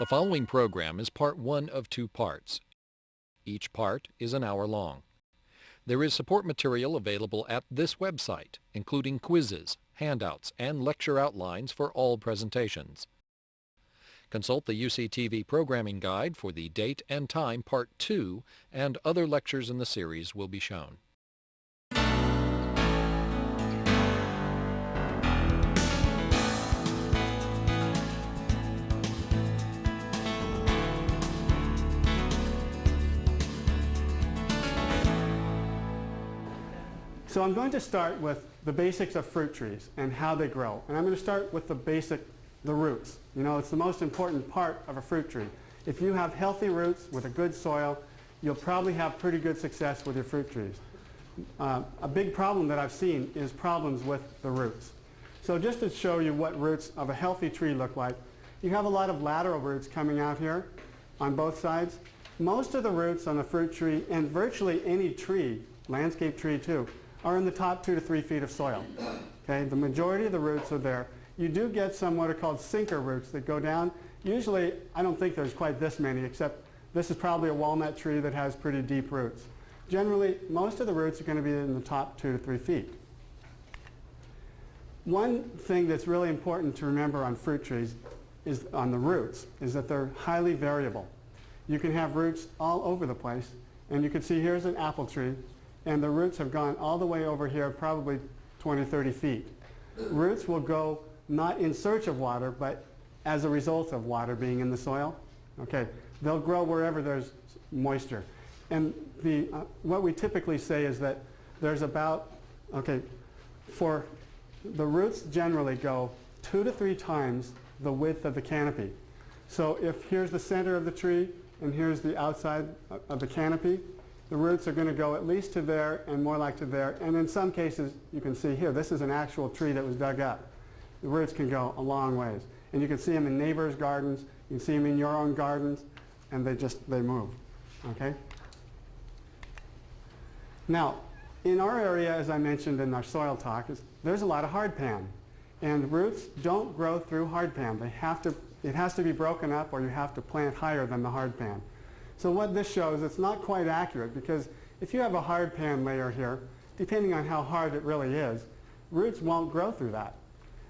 The following program is part one of two parts. Each part is an hour long. There is support material available at this website, including quizzes, handouts, and lecture outlines for all presentations. Consult the UCTV programming guide for the date and time part 2, and other lectures in the series will be shown. So I'm going to start with the basics of fruit trees and how they grow. And I'm going to start with the roots. You know, it's the most important part of a fruit tree. If you have healthy roots with a good soil, you'll probably have pretty good success with your fruit trees. A big problem that I've seen is problems with the roots. So just to show you what roots of a healthy tree look like, you have a lot of lateral roots coming out here on both sides. Most of the roots on a fruit tree, and virtually any tree, landscape tree too, are in the top 2 to 3 feet of soil. Okay? The majority of the roots are there. You do get some what are called sinker roots that go down. Usually, I don't think there's quite this many, except this is probably a walnut tree that has pretty deep roots. Generally, most of the roots are going to be in the top 2 to 3 feet. One thing that's really important to remember on fruit trees is on the roots is that they're highly variable. You can have roots all over the place, and you can see here's an apple tree, and the roots have gone all the way over here, probably 20, 30 feet. Roots will go not in search of water, but as a result of water being in the soil. Okay, they'll grow wherever there's moisture. And what we typically say is that there's about, for the roots generally go 2 to 3 times the width of the canopy. So if here's the center of the tree and here's the outside of the canopy, the roots are going to go at least to there and more like to there. And in some cases, you can see here, this is an actual tree that was dug up. The roots can go a long ways. And you can see them in neighbors' gardens. You can see them in your own gardens. And they move. Okay? Now, in our area, as I mentioned in our soil talk, there's a lot of hardpan. And roots don't grow through hardpan. It has to be broken up, or you have to plant higher than the hardpan. So what this shows, it's not quite accurate, because if you have a hardpan layer here, depending on how hard it really is, roots won't grow through that.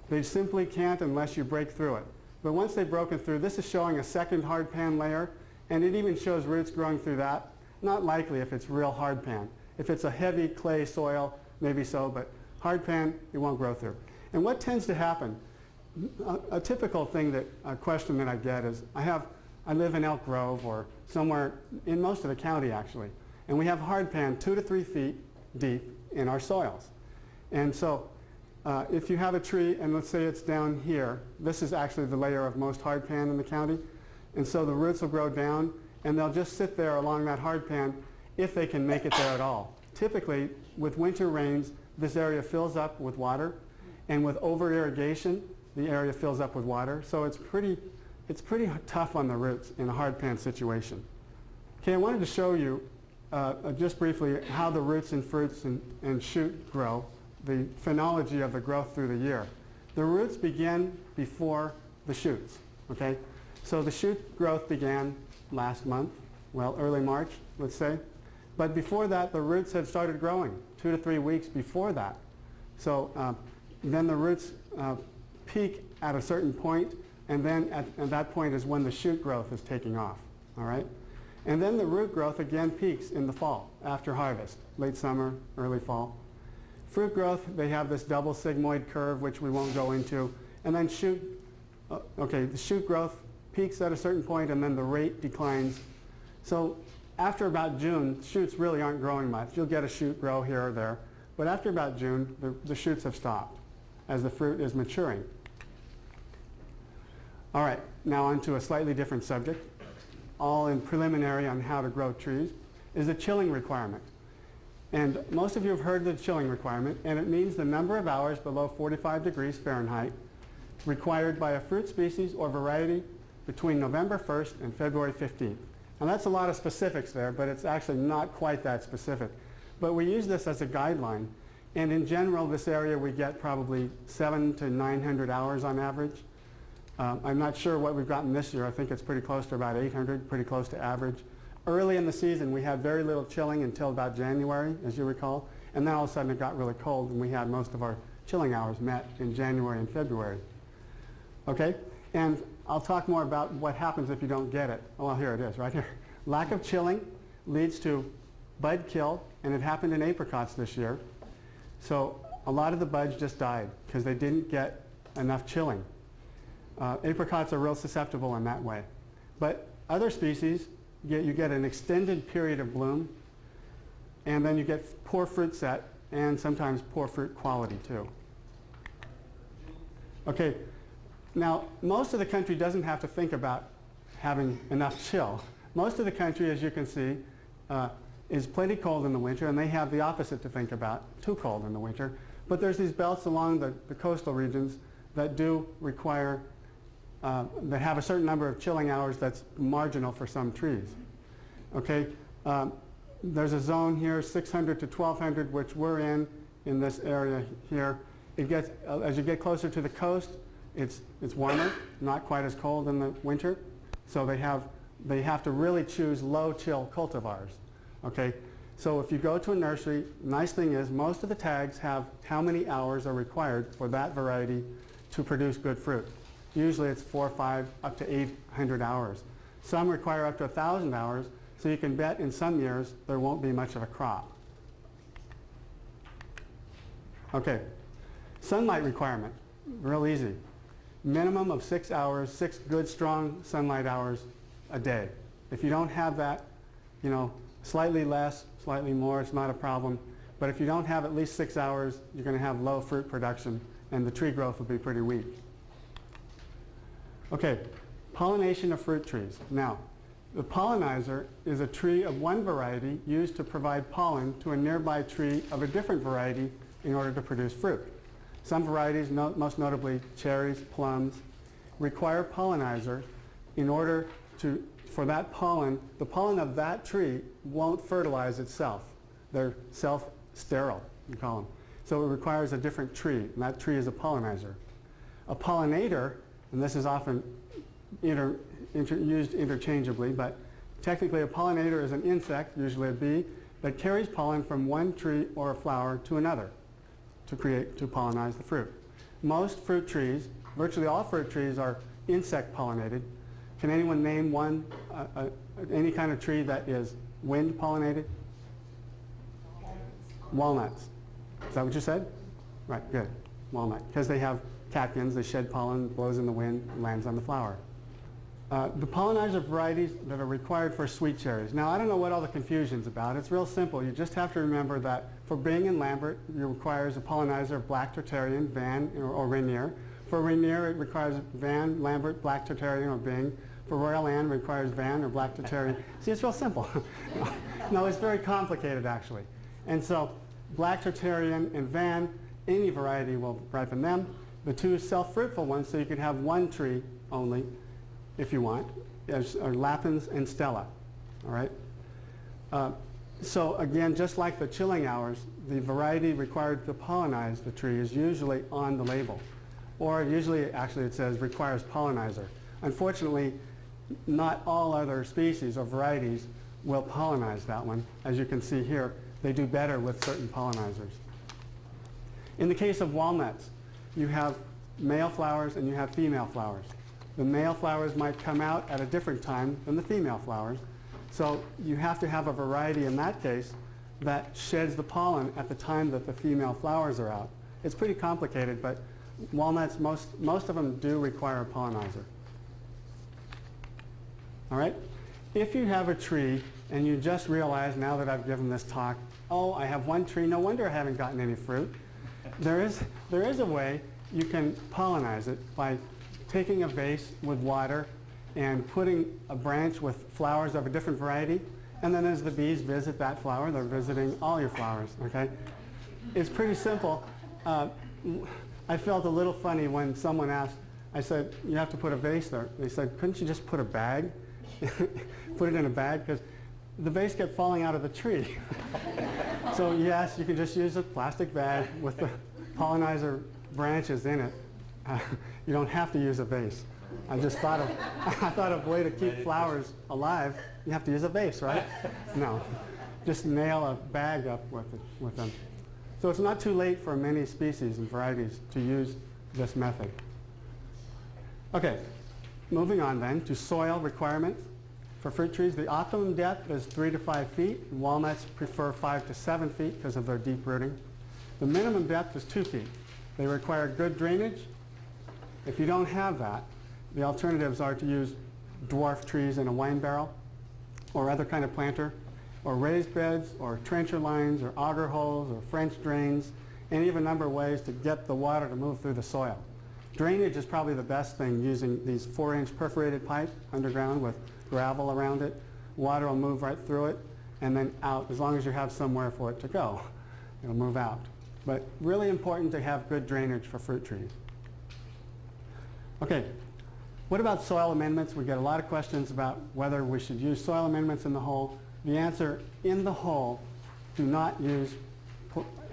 They simply can't unless you break through it. But once they've broken through, this is showing a second hardpan layer, and it even shows roots growing through that. Not likely if it's real hardpan. If it's a heavy clay soil, maybe so, but hardpan, it won't grow through. And what tends to happen, a typical thing a question that I get is, I live in Elk Grove or somewhere in most of the county actually, and we have hardpan 2 to 3 feet deep in our soils. And so if you have a tree, and let's say it's down here, this is actually the layer of most hardpan in the county, and so the roots will grow down and they'll just sit there along that hardpan if they can make it there at all. Typically, with winter rains, this area fills up with water, and with over-irrigation, the area fills up with water, so it's pretty tough on the roots in a hardpan situation. Okay, I wanted to show you just briefly how the roots in fruits and shoot grow, the phenology of the growth through the year. The roots begin before the shoots, okay? So the shoot growth began last month, well, early March, let's say. But before that, the roots had started growing 2 to 3 weeks before that. So then the roots peak at a certain point, and then at that point is when the shoot growth is taking off, all right? And then the root growth again peaks in the fall, after harvest, late summer, early fall. Fruit growth, they have this double sigmoid curve, which we won't go into. And then the shoot growth peaks at a certain point, and then the rate declines. So after about June, shoots really aren't growing much. You'll get a shoot grow here or there. But after about June, the shoots have stopped as the fruit is maturing. All right, now on to a slightly different subject, all in preliminary on how to grow trees, is a chilling requirement. And most of you have heard the chilling requirement, and it means the number of hours below 45 degrees Fahrenheit required by a fruit species or variety between November 1st and February 15th. And that's a lot of specifics there, but it's actually not quite that specific. But we use this as a guideline, and in general, this area we get probably 700 to 900 hours on average. I'm not sure what we've gotten this year. I think it's pretty close to about 800, pretty close to average. Early in the season, we had very little chilling until about January, as you recall. And then all of a sudden it got really cold, and we had most of our chilling hours met in January and February. Okay? And I'll talk more about what happens if you don't get it. Oh, well, here it is, right here. Lack of chilling leads to bud kill, and it happened in apricots this year. So a lot of the buds just died because they didn't get enough chilling. Apricots are real susceptible in that way. But other species, you get an extended period of bloom, and then you get poor fruit set, and sometimes poor fruit quality too. Okay, now most of the country doesn't have to think about having enough chill. Most of the country, as you can see, is plenty cold in the winter, and they have the opposite to think about, too cold in the winter. But there's these belts along the coastal regions that do require, that have a certain number of chilling hours that's marginal for some trees. Okay, there's a zone here, 600 to 1200, which we're in this area here. It gets, as you get closer to the coast, it's warmer, not quite as cold in the winter. So they have to really choose low chill cultivars. Okay, so if you go to a nursery, nice thing is most of the tags have how many hours are required for that variety to produce good fruit. Usually it's 4, 5, up to 800 hours. Some require up to 1,000 hours, so you can bet in some years there won't be much of a crop. Okay, sunlight requirement, real easy. Minimum of 6 hours, 6 good strong sunlight hours a day. If you don't have that, you know, slightly less, slightly more, it's not a problem. But if you don't have at least 6 hours, you're going to have low fruit production, and the tree growth will be pretty weak. Okay, pollination of fruit trees. Now, the pollinizer is a tree of one variety used to provide pollen to a nearby tree of a different variety in order to produce fruit. Some varieties, most notably cherries, plums, require pollinizer in order for that pollen, the pollen of that tree won't fertilize itself. They're self-sterile, you call them. So it requires a different tree, and that tree is a pollinizer. A pollinator, and this is often used interchangeably, but technically a pollinator is an insect, usually a bee, that carries pollen from one tree or a flower to another to pollinize the fruit. Most fruit trees, virtually all fruit trees, are insect pollinated. Can anyone name one, any kind of tree that is wind pollinated? Walnuts. Is that what you said? Right, good. Walnut. Because they have catkins, they shed pollen, blows in the wind, lands on the flower. The pollinizer varieties that are required for sweet cherries. Now, I don't know what all the confusion's about. It's real simple. You just have to remember that for Bing and Lambert, it requires a pollinizer of Black Tertarian, Van, or Rainier. For Rainier, it requires Van, Lambert, Black Tertarian, or Bing. For Royal Anne, it requires Van or Black Tertarian. See, it's real simple. No, it's very complicated, actually. And so, Black Tertarian and Van, any variety will ripen them. The two self-fruitful ones, so you could have one tree only, if you want, are Lapins and Stella. All right? So again, just like the chilling hours, the variety required to pollinize the tree is usually on the label. Or usually, actually, it says requires pollinizer. Unfortunately, not all other species or varieties will pollinize that one. As you can see here, they do better with certain pollinizers. In the case of walnuts, you have male flowers and you have female flowers. The male flowers might come out at a different time than the female flowers. So you have to have a variety in that case that sheds the pollen at the time that the female flowers are out. It's pretty complicated, but walnuts, most of them do require a pollinizer. All right? If you have a tree and you just realize now that I've given this talk, oh, I have one tree, no wonder I haven't gotten any fruit. There is a way you can pollinize it by taking a vase with water and putting a branch with flowers of a different variety, and then as the bees visit that flower, they're visiting all your flowers, okay? It's pretty simple. I felt a little funny when someone asked, I said, you have to put a vase there. They said, couldn't you just put a bag? Put it in a bag? Because the vase kept falling out of the tree. So yes, you can just use a plastic bag with the pollinizer branches in it. You don't have to use a vase. I just thought of, I thought of a way to keep flowers alive. You have to use a vase, right? No, just nail a bag up with them. So it's not too late for many species and varieties to use this method. Okay, moving on then to soil requirements. For fruit trees, the optimum depth is 3 to 5 feet. Walnuts prefer 5 to 7 feet because of their deep rooting. The minimum depth is 2 feet. They require good drainage. If you don't have that, the alternatives are to use dwarf trees in a wine barrel or other kind of planter, or raised beds, or trencher lines, or auger holes, or French drains, and even a number of ways to get the water to move through the soil. Drainage is probably the best thing, using these 4-inch perforated pipe underground with gravel around it. Water will move right through it and then out, as long as you have somewhere for it to go. It'll move out. But really important to have good drainage for fruit trees. Okay, what about soil amendments? We get a lot of questions about whether we should use soil amendments in the hole. The answer, in the hole, do not use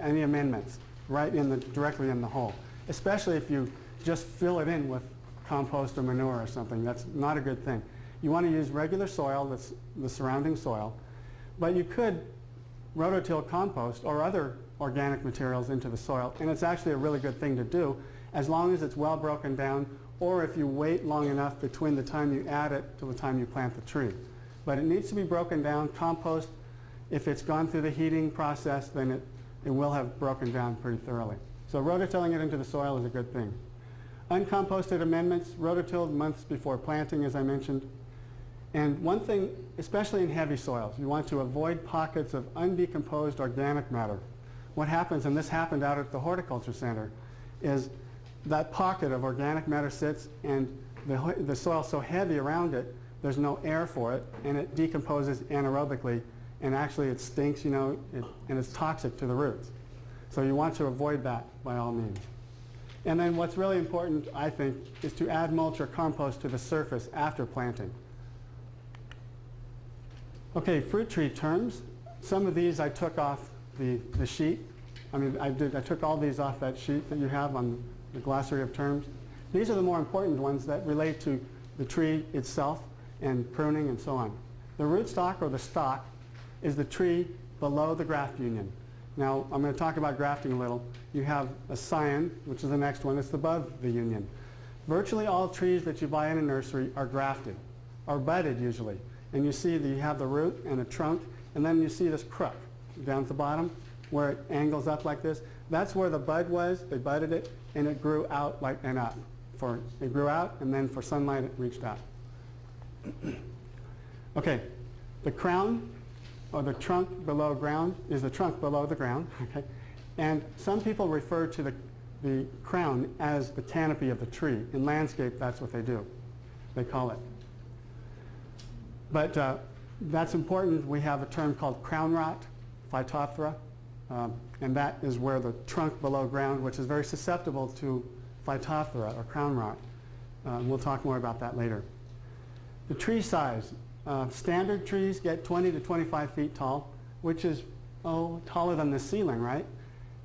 any amendments directly in the hole, especially if you just fill it in with compost or manure or something. That's not a good thing. You want to use regular soil, that's the surrounding soil, but you could rototill compost or other organic materials into the soil, and it's actually a really good thing to do as long as it's well broken down, or if you wait long enough between the time you add it to the time you plant the tree. But it needs to be broken down. Compost, if it's gone through the heating process, then it will have broken down pretty thoroughly. So rototilling it into the soil is a good thing. Uncomposted amendments, rototilled months before planting, as I mentioned. And one thing, especially in heavy soils, you want to avoid pockets of undecomposed organic matter. What happens, and this happened out at the Horticulture Center, is that pocket of organic matter sits and the soil's so heavy around it, there's no air for it, and it decomposes anaerobically, and actually it stinks, you know, and it's toxic to the roots. So you want to avoid that by all means. And then what's really important, I think, is to add mulch or compost to the surface after planting. Okay, fruit tree terms. Some of these I took off the sheet. I took all these off that sheet that you have on the glossary of terms. These are the more important ones that relate to the tree itself and pruning and so on. The rootstock or the stock is the tree below the graft union. Now, I'm going to talk about grafting a little. You have a scion, which is the next one. It's above the union. Virtually all trees that you buy in a nursery are grafted, or budded usually. And you see that you have the root and a trunk, and then you see this crook down at the bottom where it angles up like this. That's where the bud was. They budded it, and it grew out like and up. It grew out, and then for sunlight it reached out. Okay, the crown, or the trunk below ground, is the trunk below the ground. Okay, and some people refer to the crown as the canopy of the tree. In landscape, that's what they do. They call it. But that's important. We have a term called crown rot, Phytophthora, and that is where the trunk below ground, which is very susceptible to Phytophthora or crown rot. We'll talk more about that later. The tree size. Standard trees get 20 to 25 feet tall, which is, taller than the ceiling, right?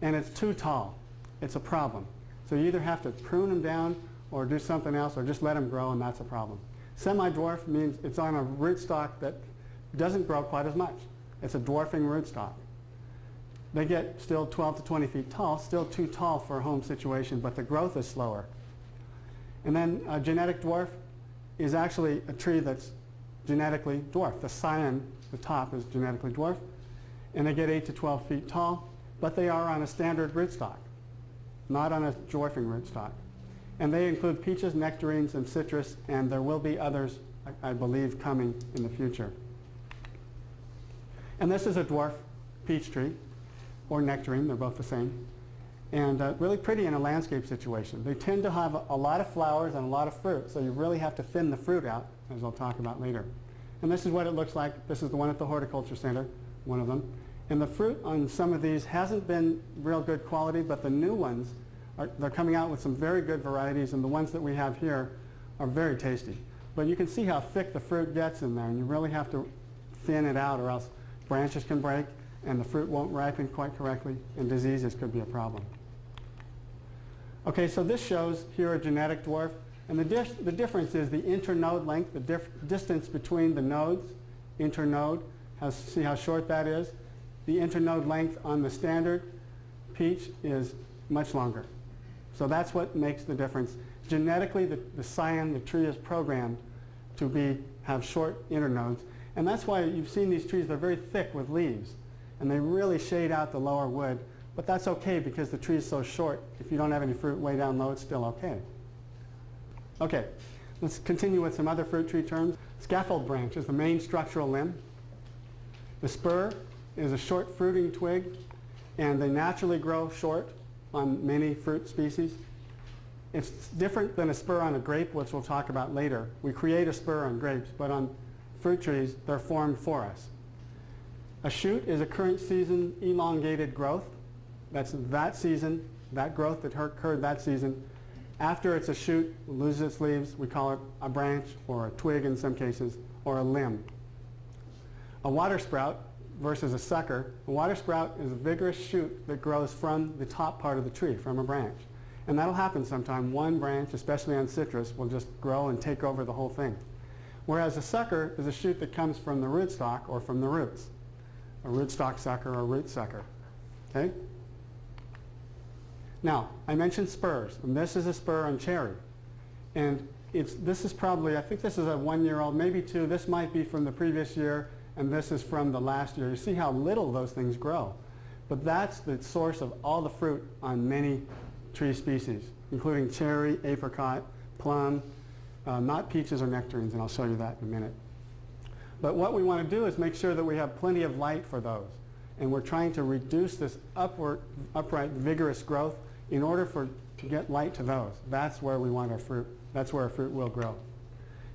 And it's too tall. It's a problem. So you either have to prune them down or do something else, or just let them grow, and that's a problem. Semi-dwarf means it's on a rootstock that doesn't grow quite as much. It's a dwarfing rootstock. They get still 12 to 20 feet tall, still too tall for a home situation, but the growth is slower. And then a genetic dwarf is actually a tree that's genetically dwarf. The scion, the top, is genetically dwarf, and they get 8 to 12 feet tall, but they are on a standard rootstock, not on a dwarfing rootstock. And they include peaches, nectarines, and citrus, and there will be others, I believe, coming in the future. And this is a dwarf peach tree, or nectarine, they're both the same, and really pretty in a landscape situation. They tend to have a lot of flowers and a lot of fruit, so you really have to thin the fruit out, as I'll talk about later. And this is what it looks like. This is the one at the Horticulture Center, one of them. And the fruit on some of these hasn't been real good quality, but the new ones, they're coming out with some very good varieties, and the ones that we have here are very tasty. But you can see how thick the fruit gets in there, and you really have to thin it out, or else branches can break, and the fruit won't ripen quite correctly, and diseases could be a problem. Okay, so this shows here a genetic dwarf, and the difference is the internode length, the distance between the nodes, internode, see how short that is? The internode length on the standard peach is much longer. So that's what makes the difference. Genetically, the scion, the tree is programmed to have short internodes, and that's why you've seen these trees, they're very thick with leaves, and they really shade out the lower wood, but that's okay because the tree is so short. If you don't have any fruit way down low, it's still okay. Okay, let's continue with some other fruit tree terms. Scaffold branch is the main structural limb. The spur is a short fruiting twig, and they naturally grow short on many fruit species. It's different than a spur on a grape, which we'll talk about later. We create a spur on grapes, but on fruit trees, they're formed for us. A shoot is a current season elongated growth. That's that season, that growth that occurred that season. After it's a shoot, it loses its leaves, we call it a branch or a twig in some cases, or a limb. A water sprout versus a sucker. A water sprout is a vigorous shoot that grows from the top part of the tree, from a branch. And that'll happen sometime. One branch, especially on citrus, will just grow and take over the whole thing. Whereas a sucker is a shoot that comes from the rootstock or from the roots. A rootstock sucker or a root sucker. Okay? Now, I mentioned spurs, and this is a spur on cherry. And this is probably, I think this is a 1-year-old, maybe 2. This might be from the previous year, and this is from the last year. You see how little those things grow. But that's the source of all the fruit on many tree species, including cherry, apricot, plum, not peaches or nectarines, and I'll show you that in a minute. But what we want to do is make sure that we have plenty of light for those. And we're trying to reduce this upright, vigorous growth in order to get light to those. That's where we want our fruit. That's where our fruit will grow.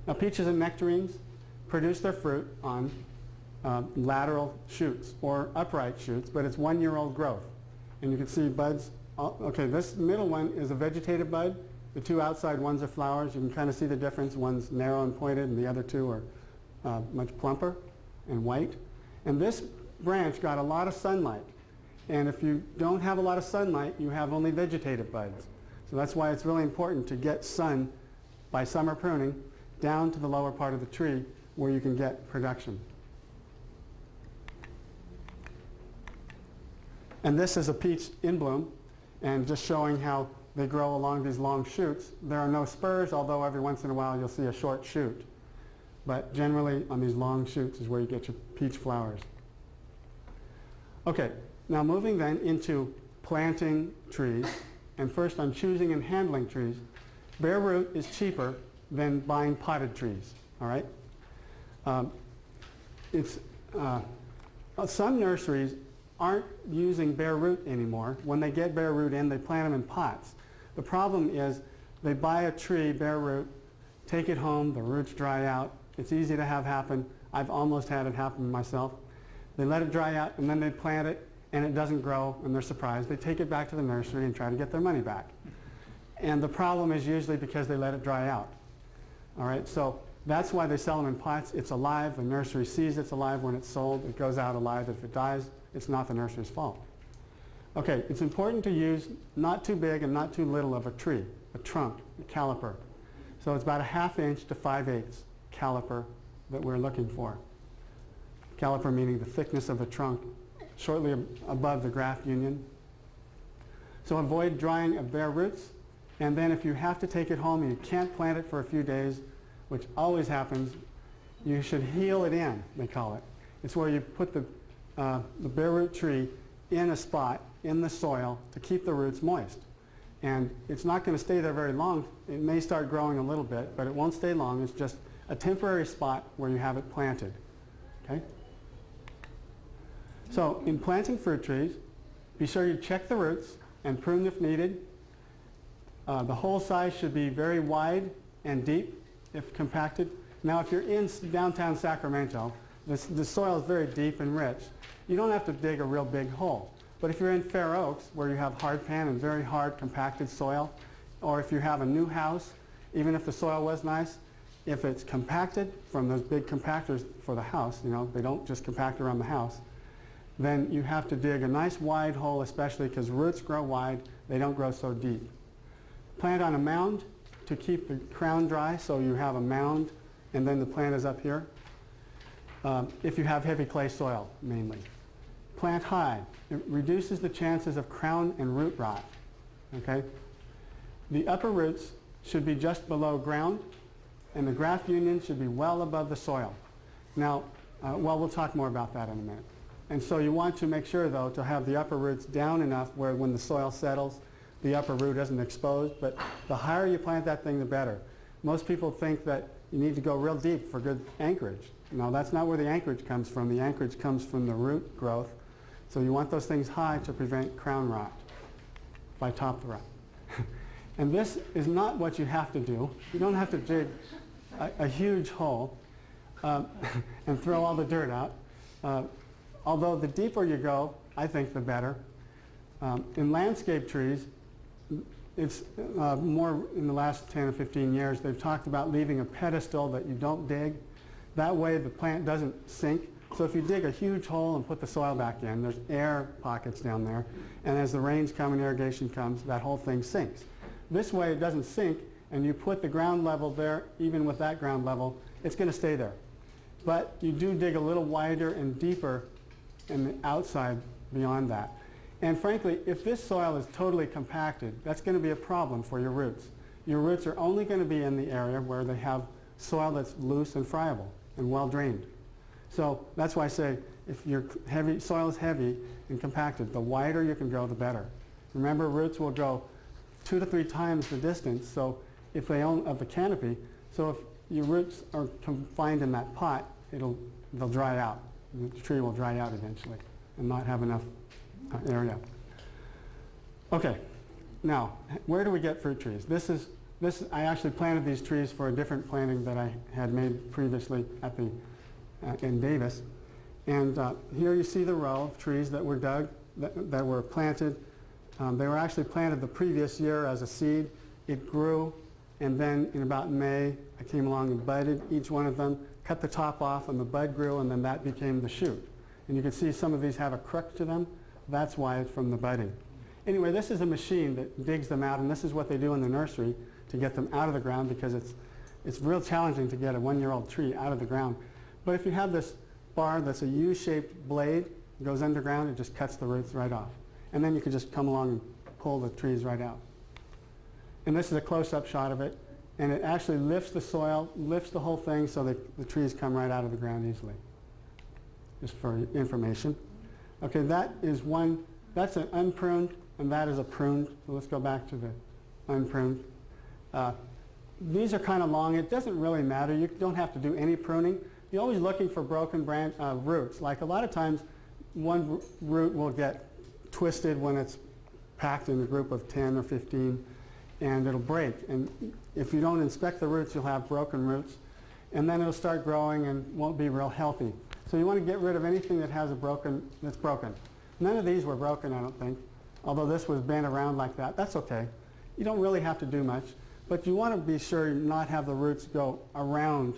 Now, peaches and nectarines produce their fruit on lateral shoots or upright shoots, but it's 1-year-old growth. And you can see buds. Okay, this middle one is a vegetative bud. The 2 outside ones are flowers. You can kind of see the difference. One's narrow and pointed, and the other 2 are much plumper and white. And this branch got a lot of sunlight. And if you don't have a lot of sunlight, you have only vegetative buds. So that's why it's really important to get sun by summer pruning down to the lower part of the tree where you can get production. And this is a peach in bloom, and just showing how they grow along these long shoots. There are no spurs, although every once in a while you'll see a short shoot. But generally on these long shoots is where you get your peach flowers. Okay, now moving then into planting trees. And first I'm choosing and handling trees. Bare root is cheaper than buying potted trees, all right? Some nurseries aren't using bare root anymore. When they get bare root in, they plant them in pots. The problem is they buy a tree, bare root, take it home, the roots dry out. It's easy to have happen. I've almost had it happen myself. They let it dry out, and then they plant it, and it doesn't grow, and they're surprised. They take it back to the nursery and try to get their money back. And the problem is usually because they let it dry out. All right, so that's why they sell them in pots. It's alive. The nursery sees it's alive when it's sold. It goes out alive. If it dies, it's not the nursery's fault. Okay, it's important to use not too big and not too little of a tree, a trunk, a caliper. So it's about a 1/2 inch to 5/8 caliper that we're looking for. Caliper meaning the thickness of the trunk, shortly above the graft union. So avoid drying of bare roots. And then if you have to take it home and you can't plant it for a few days, which always happens, you should heel it in, they call it. It's where you put the bare root tree in a spot in the soil to keep the roots moist. And it's not going to stay there very long. It may start growing a little bit, but it won't stay long. It's just a temporary spot where you have it planted. Okay? So in planting fruit trees, be sure you check the roots and prune if needed. The hole size should be very wide and deep if compacted. Now if you're in downtown Sacramento, the soil is very deep and rich. You don't have to dig a real big hole. But if you're in Fair Oaks, where you have hard pan and very hard compacted soil, or if you have a new house, even if the soil was nice, if it's compacted from those big compactors for the house, you know, they don't just compact around the house, then you have to dig a nice wide hole, especially because roots grow wide, they don't grow so deep. Plant on a mound to keep the crown dry, so you have a mound and then the plant is up here. If you have heavy clay soil, mainly. Plant high. It reduces the chances of crown and root rot. Okay? The upper roots should be just below ground, and the graft union should be well above the soil. Now, well, we'll talk more about that in a minute. And so you want to make sure, though, to have the upper roots down enough where when the soil settles, the upper root isn't exposed. But the higher you plant that thing, the better. Most people think that you need to go real deep for good anchorage. No, that's not where the anchorage comes from. The anchorage comes from the root growth. So you want those things high to prevent crown rot, phytophthora. And this is not what you have to do. You don't have to dig a huge hole and throw all the dirt out. Although the deeper you go, I think the better. In landscape trees, it's more in the last 10 or 15 years, they've talked about leaving a pedestal that you don't dig. That way the plant doesn't sink. So if you dig a huge hole and put the soil back in, there's air pockets down there. And as the rains come and irrigation comes, that whole thing sinks. This way it doesn't sink, and you put the ground level there, even with that ground level, it's going to stay there. But you do dig a little wider and deeper in the outside beyond that. And frankly, if this soil is totally compacted, that's going to be a problem for your roots. Your roots are only going to be in the area where they have soil that's loose and friable and well drained. So that's why I say if your soil is heavy and compacted, the wider you can go, the better. Remember, roots will go 2 to 3 times the distance, so if they own of the canopy, so if your roots are confined in that pot, they'll dry out. The tree will dry out eventually and not have enough area. Okay, now where do we get fruit trees? I actually planted these trees for a different planting that I had made previously at the in Davis, and here you see the row of trees that were dug, that were planted. They were actually planted the previous year as a seed. It grew, and then in about May, I came along and budded each one of them, cut the top off, and the bud grew, and then that became the shoot. And you can see some of these have a crook to them. That's why it's from the budding. Anyway, this is a machine that digs them out, and this is what they do in the nursery to get them out of the ground, because it's real challenging to get a 1-year-old tree out of the ground. But if you have this bar that's a U-shaped blade, it goes underground, it just cuts the roots right off. And then you can just come along and pull the trees right out. And this is a close-up shot of it. And it actually lifts the soil, lifts the whole thing so that the trees come right out of the ground easily. Just for information. Okay, that is one, that's an unpruned, and that is a pruned. So let's go back to the unpruned. These are kind of long. It doesn't really matter. You don't have to do any pruning. You're always looking for broken roots. Like a lot of times, one root will get twisted when it's packed in a group of 10 or 15, and it'll break. And if you don't inspect the roots, you'll have broken roots, and then it'll start growing and won't be real healthy. So you want to get rid of anything that has that's broken. None of these were broken, I don't think, although this was bent around like that. That's okay. You don't really have to do much, but you want to be sure you not have the roots go around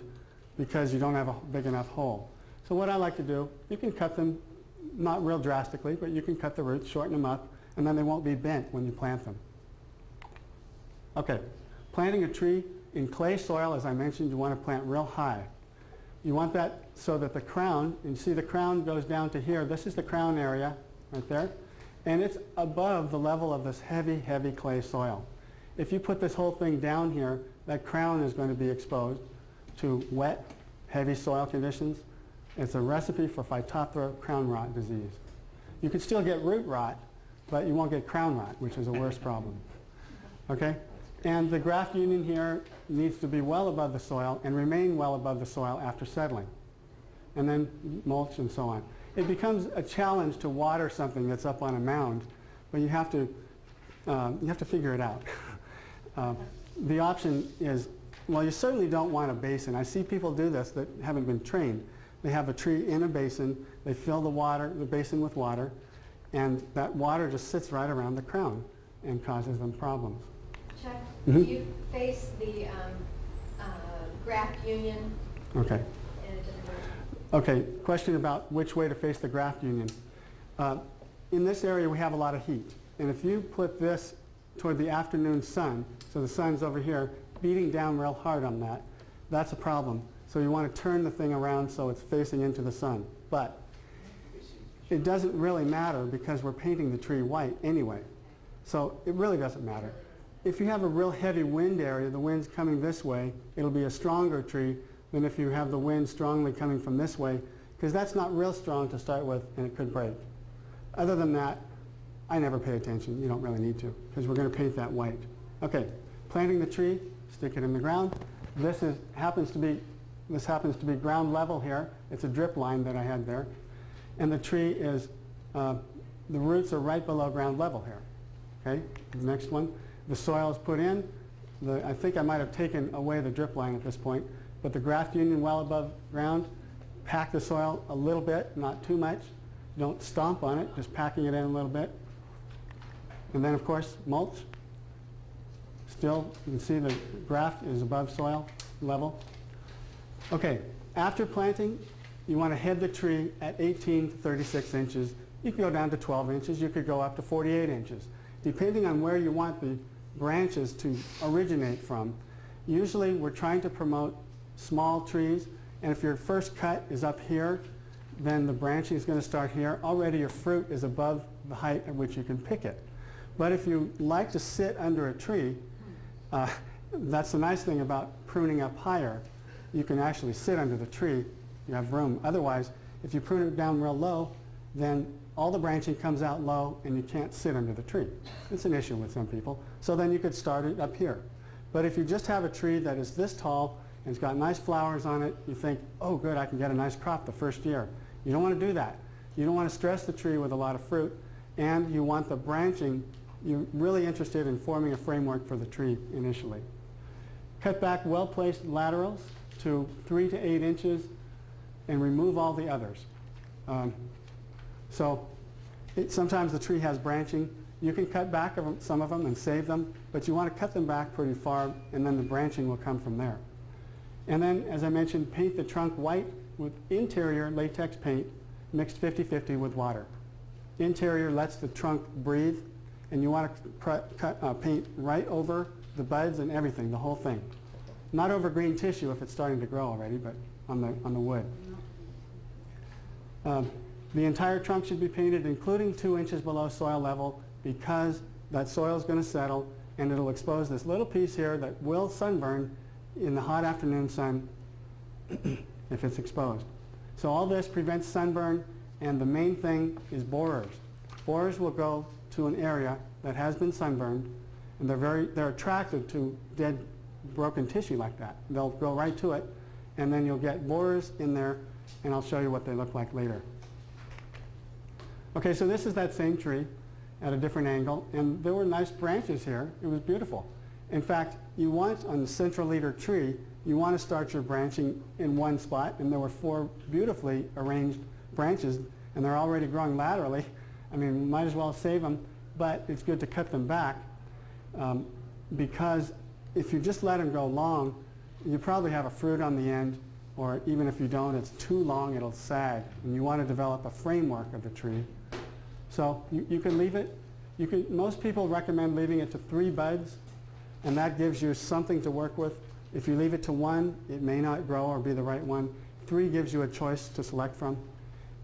because you don't have a big enough hole. So what I like to do, you can cut them, not real drastically, but you can cut the roots, shorten them up, and then they won't be bent when you plant them. Okay, planting a tree in clay soil, as I mentioned, you want to plant real high. You want that so that the crown, and you see the crown goes down to here. This is the crown area right there, and it's above the level of this heavy, heavy clay soil. If you put this whole thing down here, that crown is going to be exposed to wet, heavy soil conditions. It's a recipe for phytophthora crown rot disease. You can still get root rot, but you won't get crown rot, which is a worse problem. Okay? And the graft union here needs to be well above the soil and remain well above the soil after settling. And then mulch and so on. It becomes a challenge to water something that's up on a mound, but you have to figure it out. The option is, well, you certainly don't want a basin. I see people do this that haven't been trained. They have a tree in a basin, they fill the basin with water, and that water just sits right around the crown and causes them problems. Chuck, Mm-hmm. do you face the graft union Okay. in a different direction? Okay, question about which way to face the graft union. In this area we have a lot of heat, and if you put this toward the afternoon sun, so the sun's over here beating down real hard on that, that's a problem. So you want to turn the thing around so it's facing into the sun. But it doesn't really matter because we're painting the tree white anyway. So it really doesn't matter. If you have a real heavy wind area, the wind's coming this way, it'll be a stronger tree than if you have the wind strongly coming from this way, because that's not real strong to start with and it could break. Other than that, I never pay attention. You don't really need to, because we're going to paint that white. Okay, planting the tree, stick it in the ground. This happens to be ground level here. It's a drip line that I had there. And the tree is, the roots are right below ground level here. Okay, the next one. The soil is put in. I think I might have taken away the drip line at this point, but the graft union well above ground. Pack the soil a little bit, not too much. Don't stomp on it, just packing it in a little bit. And then, of course, mulch. Still, you can see the graft is above soil level. Okay, after planting, you want to head the tree at 18 to 36 inches. You can go down to 12 inches. You could go up to 48 inches, depending on where you want the branches to originate from. Usually, we're trying to promote small trees, and if your first cut is up here, then the branching is going to start here. Already your fruit is above the height at which you can pick it. But if you like to sit under a tree, that's the nice thing about pruning up higher. You can actually sit under the tree. You have room. Otherwise, if you prune it down real low, then all the branching comes out low and you can't sit under the tree. It's an issue with some people. So then you could start it up here. But if you just have a tree that is this tall and it's got nice flowers on it, you think, oh good, I can get a nice crop the first year. You don't want to do that. You don't want to stress the tree with a lot of fruit, and you want the branching. You're really interested in forming a framework for the tree initially. Cut back well-placed laterals to 3 to 8 inches and remove all the others. Sometimes the tree has branching. You can cut back some of them and save them, but you want to cut them back pretty far, and then the branching will come from there. And then, as I mentioned, paint the trunk white with interior latex paint mixed 50-50 with water. Interior lets the trunk breathe, and you want to paint right over the buds and everything, the whole thing. Not over green tissue if it's starting to grow already, but on the wood. The entire trunk should be painted, including 2 inches below soil level, because that soil is going to settle and it'll expose this little piece here that will sunburn in the hot afternoon sun if it's exposed. So all this prevents sunburn, and the main thing is borers. Borers will go to an area that has been sunburned, and they're attracted to dead, broken tissue like that. They'll go right to it, and then you'll get borers in there, and I'll show you what they look like later. Okay, so this is that same tree at a different angle, and there were nice branches here. It was beautiful. In fact, you want, on the central leader tree, you want to start your branching in one spot, and there were 4 beautifully arranged branches, and they're already growing laterally. I mean, might as well save them, but it's good to cut them back because if you just let them go long, you probably have a fruit on the end, or even if you don't, it's too long, it'll sag, and you want to develop a framework of the tree. So you can leave it. Most people recommend leaving it to 3 buds, and that gives you something to work with. If you leave it to 1, it may not grow or be the right one. 3 gives you a choice to select from.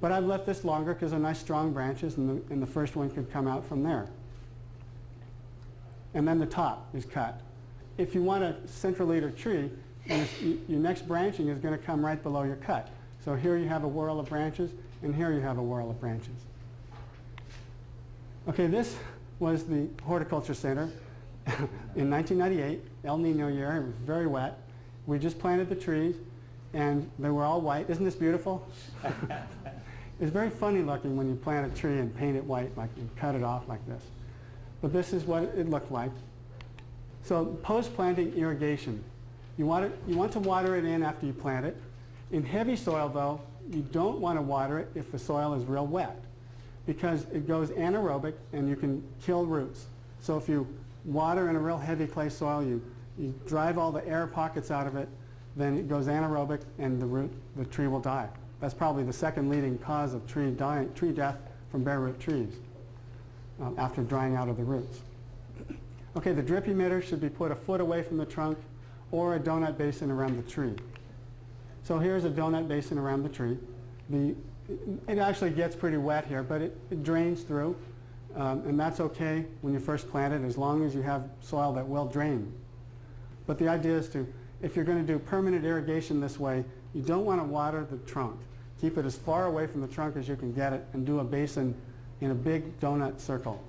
But I've left this longer because they're nice strong branches, and the first one could come out from there. And then the top is cut. If you want a central leader tree, your next branching is going to come right below your cut. So here you have a whorl of branches, and here you have a whorl of branches. Okay, this was the Horticulture Center in 1998, El Nino year. It was very wet. We just planted the trees, and they were all white. Isn't this beautiful? It's very funny looking when you plant a tree and paint it white, like you cut it off like this. But this is what it looked like. So post-planting irrigation. You want to water it in after you plant it. In heavy soil, though, you don't want to water it if the soil is real wet, because it goes anaerobic and you can kill roots. So if you water in a real heavy clay soil, you drive all the air pockets out of it, then it goes anaerobic and the tree will die. That's probably the second leading cause of tree death from bare root trees after drying out of the roots. Okay, the drip emitter should be put a foot away from the trunk or a donut basin around the tree. So here's a donut basin around the tree. It actually gets pretty wet here, but it drains through, and that's okay when you first plant it, as long as you have soil that will drain. But the idea is if you're going to do permanent irrigation this way, you don't want to water the trunk. Keep it as far away from the trunk as you can get it, and do a basin in a big donut circle.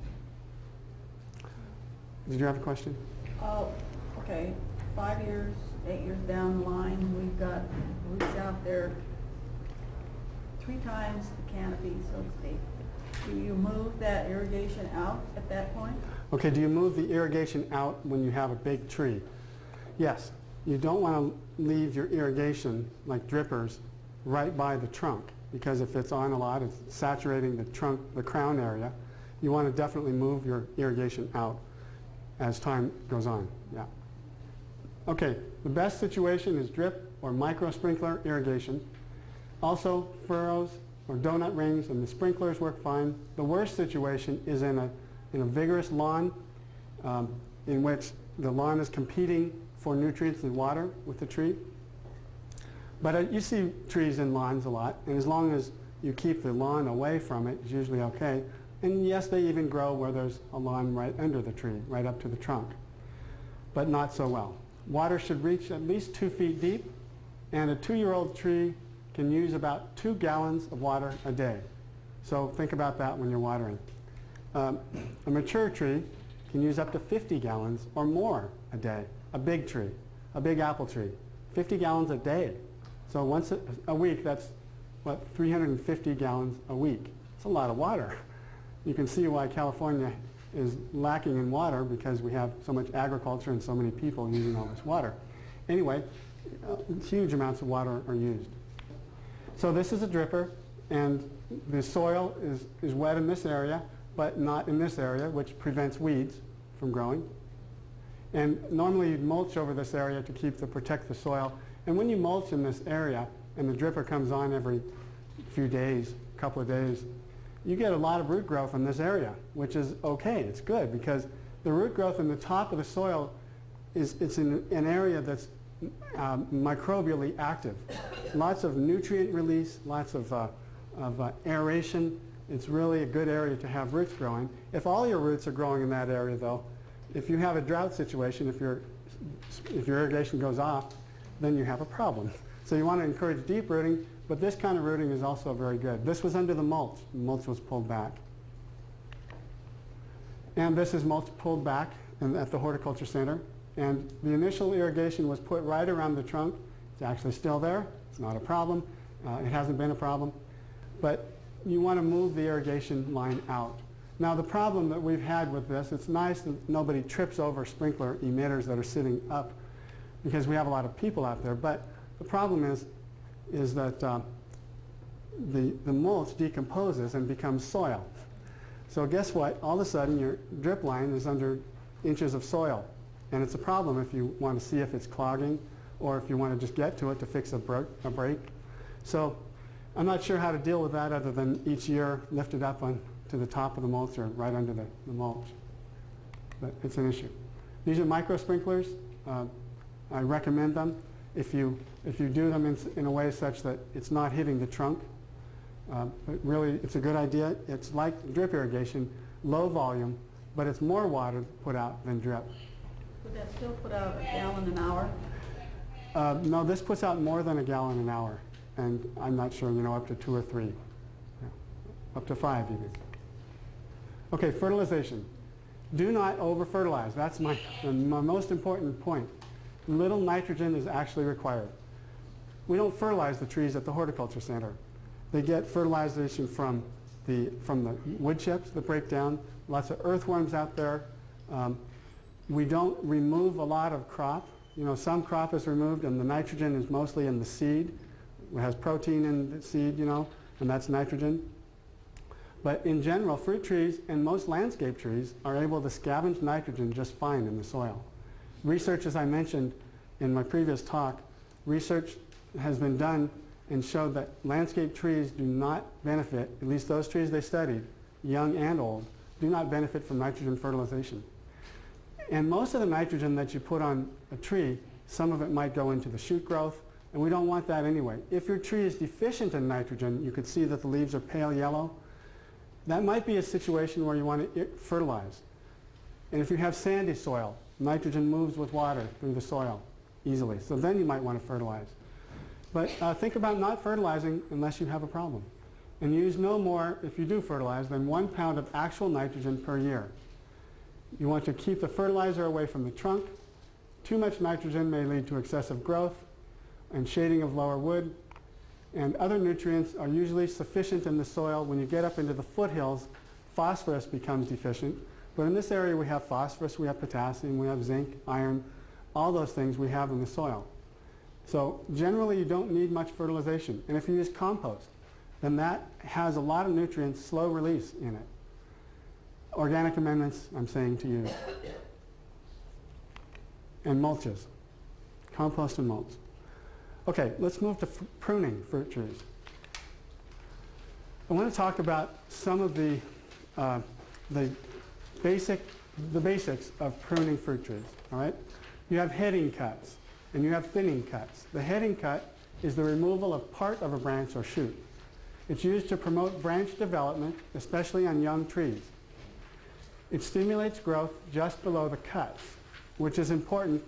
Did you have a question? Oh, okay. 5 years, 8 years down the line, we've got roots out there 3 times the canopy, so to speak. Do you move that irrigation out at that point? Okay, do you move the irrigation out when you have a big tree? Yes. You don't want to leave your irrigation, like drippers, right by the trunk, because if it's on a lot, it's saturating the trunk, the crown area. You want to definitely move your irrigation out as time goes on. Yeah. Okay, the best situation is drip or micro sprinkler irrigation. Also, furrows or donut rings, and the sprinklers work fine. The worst situation is in a vigorous lawn in which the lawn is competing for nutrients and water with the tree. But you see trees in lawns a lot, and as long as you keep the lawn away from it, it's usually okay. And yes, they even grow where there's a lawn right under the tree, right up to the trunk, but not so well. Water should reach at least 2 feet deep, and a 2-year-old tree can use about 2 gallons of water a day. So think about that when you're watering. A mature tree can use up to 50 gallons or more a day. A big tree, a big apple tree, 50 gallons a day. So once a week, that's what, 350 gallons a week. It's a lot of water. You can see why California is lacking in water, because we have so much agriculture and so many people using all this water. Anyway, huge amounts of water are used. So this is a dripper, and the soil is wet in this area, but not in this area, which prevents weeds from growing. And normally you'd mulch over this area to protect the soil. And when you mulch in this area, and the dripper comes on every few days, couple of days, you get a lot of root growth in this area, which is okay. It's good, because the root growth in the top of the soil it's in an area that's microbially active. Lots of nutrient release, lots of aeration. It's really a good area to have roots growing. If all your roots are growing in that area, though, if you have a drought situation, if your irrigation goes off, then you have a problem. So you want to encourage deep rooting, but this kind of rooting is also very good. This was under the mulch. The mulch was pulled back. And this is mulch pulled back at the Horticulture Center. And the initial irrigation was put right around the trunk. It's actually still there. It's not a problem. It hasn't been a problem. But you want to move the irrigation line out. Now the problem that we've had with this, it's nice that nobody trips over sprinkler emitters that are sitting up, because we have a lot of people out there. But the problem is that the mulch decomposes and becomes soil. So guess what? All of a sudden your drip line is under inches of soil. And it's a problem if you want to see if it's clogging, or if you want to just get to it to fix a break. So I'm not sure how to deal with that other than each year lift it up to the top of the mulch or right under the mulch. But it's an issue. These are micro sprinklers. I recommend them if you do them in a way such that it's not hitting the trunk. But really, it's a good idea. It's like drip irrigation, low volume, but it's more water put out than drip. Would that still put out a gallon an hour? No, this puts out more than a gallon an hour, and I'm not sure, up to 2 or 3, yeah. Up to 5 even. Okay, fertilization. Do not over-fertilize. That's my most important point. Little nitrogen is actually required. We don't fertilize the trees at the Horticulture Center. They get fertilization from the wood chips that break down. Lots of earthworms out there. We don't remove a lot of crop. Some crop is removed, and the nitrogen is mostly in the seed. It has protein in the seed, and that's nitrogen. But in general, fruit trees and most landscape trees are able to scavenge nitrogen just fine in the soil. Research, as I mentioned in my previous talk, research has been done and showed that landscape trees do not benefit, at least those trees they studied, young and old, do not benefit from nitrogen fertilization. And most of the nitrogen that you put on a tree, some of it might go into the shoot growth, and we don't want that anyway. If your tree is deficient in nitrogen, you could see that the leaves are pale yellow. That might be a situation where you want to fertilize. And if you have sandy soil, nitrogen moves with water through the soil easily. So then you might want to fertilize. But think about not fertilizing unless you have a problem. And use no more, if you do fertilize, than 1 pound of actual nitrogen per year. You want to keep the fertilizer away from the trunk. Too much nitrogen may lead to excessive growth and shading of lower wood. And other nutrients are usually sufficient in the soil. When you get up into the foothills, phosphorus becomes deficient. But in this area we have phosphorus, we have potassium, we have zinc, iron, all those things we have in the soil. So generally you don't need much fertilization. And if you use compost, then that has a lot of nutrients, slow release in it. Organic amendments, I'm saying to use. And mulches. Compost and mulch. Okay, let's move to pruning fruit trees. I want to talk about some of the basics of pruning fruit trees. All right? You have heading cuts and you have thinning cuts. The heading cut is the removal of part of a branch or shoot. It's used to promote branch development, especially on young trees. It stimulates growth just below the cuts, which is important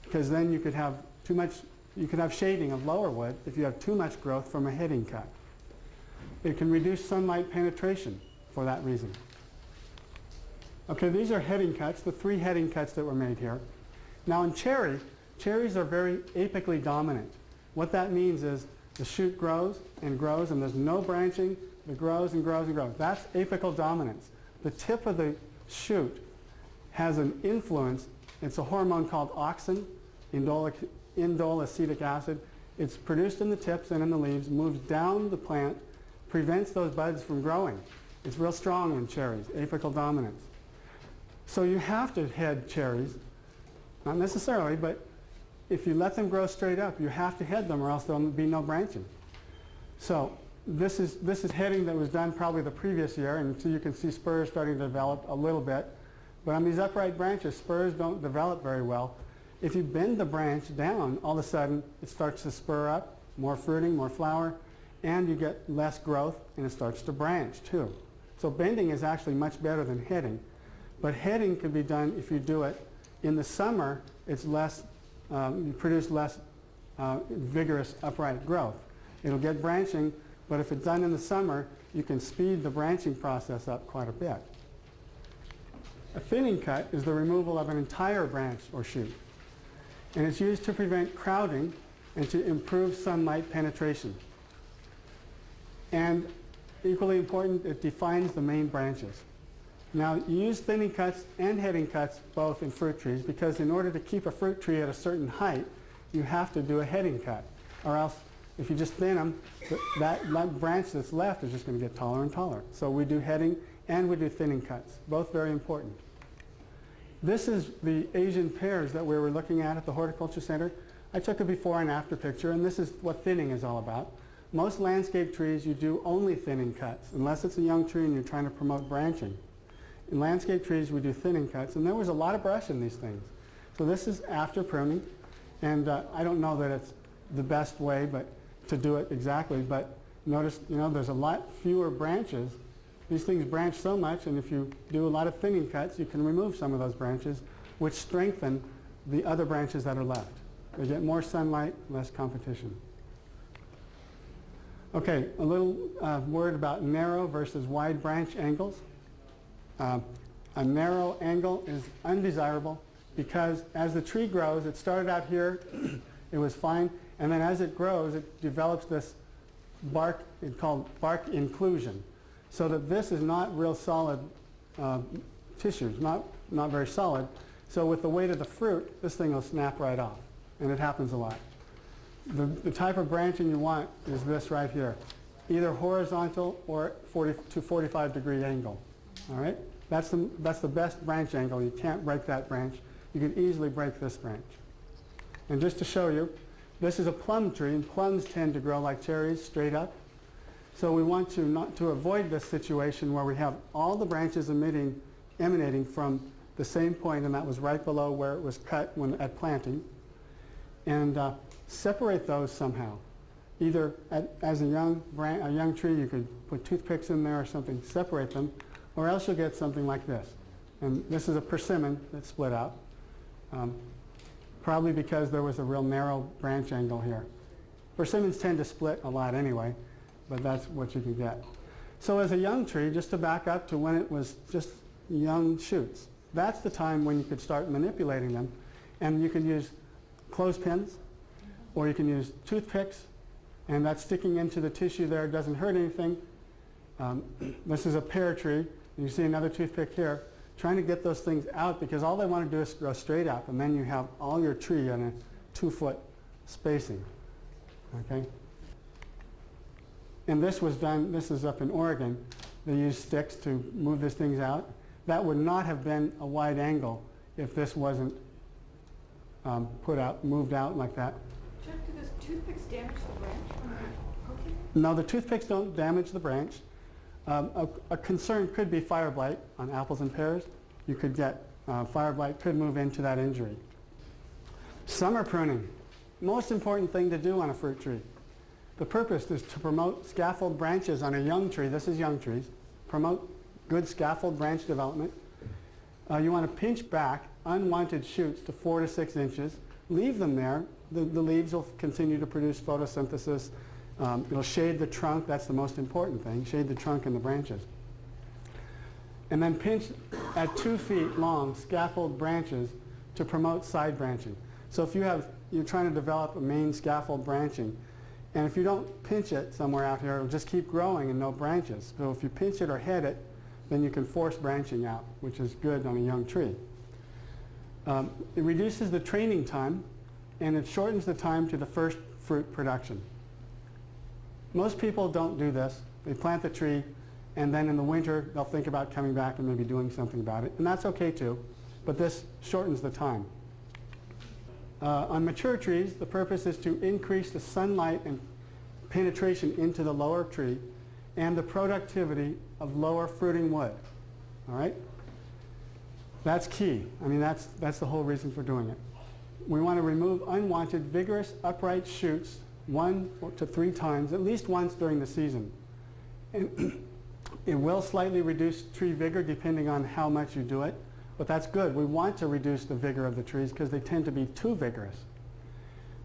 because then you could have shading of lower wood if you have too much growth from a heading cut. It can reduce sunlight penetration for that reason. Okay, these are heading cuts, the 3 heading cuts that were made here. Now in cherries are very apically dominant. What that means is the shoot grows and grows and there's no branching, it grows and grows and grows. That's apical dominance. The tip of the shoot has an influence. It's a hormone called auxin, indole acetic acid. It's produced in the tips and in the leaves, moves down the plant, prevents those buds from growing. It's real strong in cherries, apical dominance. So you have to head cherries, not necessarily, but if you let them grow straight up, you have to head them or else there'll be no branching. So this is heading that was done probably the previous year, and so you can see spurs starting to develop a little bit. But on these upright branches, spurs don't develop very well. If you bend the branch down, all of a sudden it starts to spur up, more fruiting, more flower, and you get less growth and it starts to branch too. So bending is actually much better than heading. But heading can be done if you do it in the summer. It's less, you produce less vigorous upright growth. It'll get branching, but if it's done in the summer, you can speed the branching process up quite a bit. A thinning cut is the removal of an entire branch or shoot. And it's used to prevent crowding and to improve sunlight penetration. And equally important, it defines the main branches. Now, you use thinning cuts and heading cuts both in fruit trees because in order to keep a fruit tree at a certain height, you have to do a heading cut. Or else, if you just thin them, that branch that's left is just going to get taller and taller. So we do heading and we do thinning cuts, both very important. This is the Asian pears that we were looking at the Horticulture Center. I took a before and after picture, and this is what thinning is all about. Most landscape trees, you do only thinning cuts, unless it's a young tree and you're trying to promote branching. In landscape trees, we do thinning cuts, and there was a lot of brush in these things. So this is after pruning, and I don't know that it's the best way to do it exactly, but notice, there's a lot fewer branches. These things branch so much, and if you do a lot of thinning cuts, you can remove some of those branches, which strengthen the other branches that are left. They get more sunlight, less competition. Okay, a little word about narrow versus wide branch angles. A narrow angle is undesirable because as the tree grows, it started out here, it was fine, and then as it grows, it develops this bark, it's called bark inclusion, so that this is not real solid tissues, not very solid. So with the weight of the fruit, this thing will snap right off, and it happens a lot. The type of branching you want is this right here, either horizontal or 40 to 45 degree angle. All right, that's the best branch angle. You can't break that branch. You can easily break this branch. And just to show you, this is a plum tree, and plums tend to grow like cherries, straight up. So we want to avoid this situation where we have all the branches emanating from the same point, and that was right below where it was cut when at planting, and separate those somehow. Either as a young tree, you could put toothpicks in there or something, separate them, or else you'll get something like this. And this is a persimmon that split out, probably because there was a real narrow branch angle here. Persimmons tend to split a lot anyway, but that's what you can get. So as a young tree, just to back up to when it was just young shoots, that's the time when you could start manipulating them. And you can use clothespins, or you can use toothpicks, and that sticking into the tissue there doesn't hurt anything. This is a pear tree. You see another toothpick here. Trying to get those things out, because all they want to do is grow straight up, and then you have all your tree in a 2-foot spacing. Okay? And this was done, this is up in Oregon. They used sticks to move these things out. That would not have been a wide angle if this wasn't moved out like that. Chuck, do those toothpicks damage the branch when you're poking? No, the toothpicks don't damage the branch. A concern could be fire blight on apples and pears. You could get fire blight could move into that injury. Summer pruning, most important thing to do on a fruit tree. The purpose is to promote scaffold branches on a young tree. This is young trees. Promote good scaffold branch development. You want to pinch back unwanted shoots to 4 to 6 inches. Leave them there. The leaves will continue to produce photosynthesis. It'll shade the trunk. That's the most important thing. Shade the trunk and the branches. And then pinch at 2 feet long scaffold branches to promote side branching. So if you're trying to develop a main scaffold branching, and if you don't pinch it somewhere out here, it'll just keep growing and no branches. So if you pinch it or head it, then you can force branching out, which is good on a young tree. It reduces the training time, and it shortens the time to the first fruit production. Most people don't do this. They plant the tree, and then in the winter they'll think about coming back and maybe doing something about it. And that's okay too, but this shortens the time. On mature trees, the purpose is to increase the sunlight and penetration into the lower tree and the productivity of lower fruiting wood. All right? That's key. I mean, that's the whole reason for doing it. We want to remove unwanted, vigorous, upright shoots 1 to 3 times, at least once during the season. And it will slightly reduce tree vigor depending on how much you do it, but that's good. We want to reduce the vigor of the trees because they tend to be too vigorous.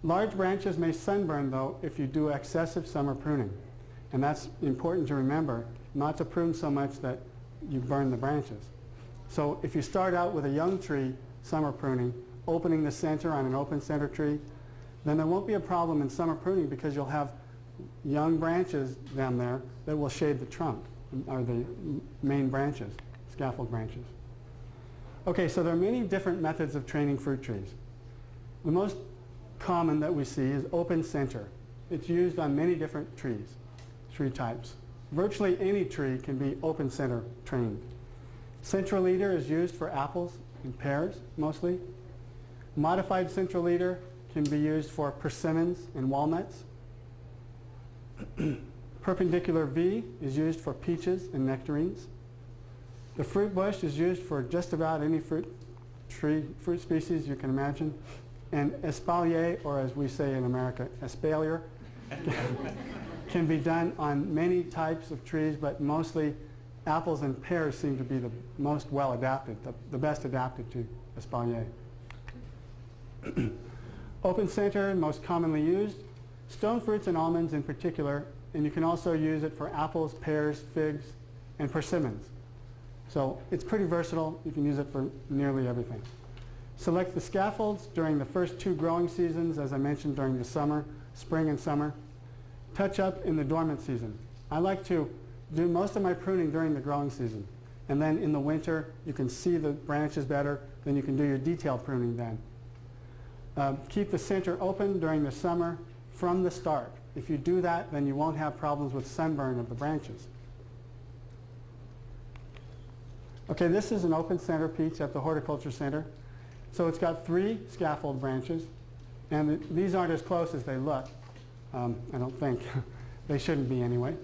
Large branches may sunburn, though, if you do excessive summer pruning. And that's important to remember, not to prune so much that you burn the branches. So if you start out with a young tree, summer pruning, opening the center on an open center tree, then there won't be a problem in summer pruning because you'll have young branches down there that will shade the trunk, or the main branches, scaffold branches. Okay, so there are many different methods of training fruit trees. The most common that we see is open center. It's used on many different trees, tree types. Virtually any tree can be open center trained. Central leader is used for apples and pears mostly. Modified central leader can be used for persimmons and walnuts. Perpendicular V is used for peaches and nectarines. The fruit bush is used for just about any fruit species you can imagine. And espalier, or as we say in America, espalier, can be done on many types of trees, but mostly apples and pears seem to be the most well adapted, the best adapted to espalier. Open center, most commonly used. Stone fruits and almonds in particular, and you can also use it for apples, pears, figs, and persimmons. So it's pretty versatile. You can use it for nearly everything. Select the scaffolds during the first 2 growing seasons, as I mentioned, during the summer, spring and summer. Touch up in the dormant season. I like to do most of my pruning during the growing season. And then in the winter, you can see the branches better, then you can do your detailed pruning then. Keep the center open during the summer from the start. If you do that, then you won't have problems with sunburn of the branches. Okay, this is an open center peach at the Horticulture Center. So it's got 3 scaffold branches, and these aren't as close as they look. I don't think. They shouldn't be anyway.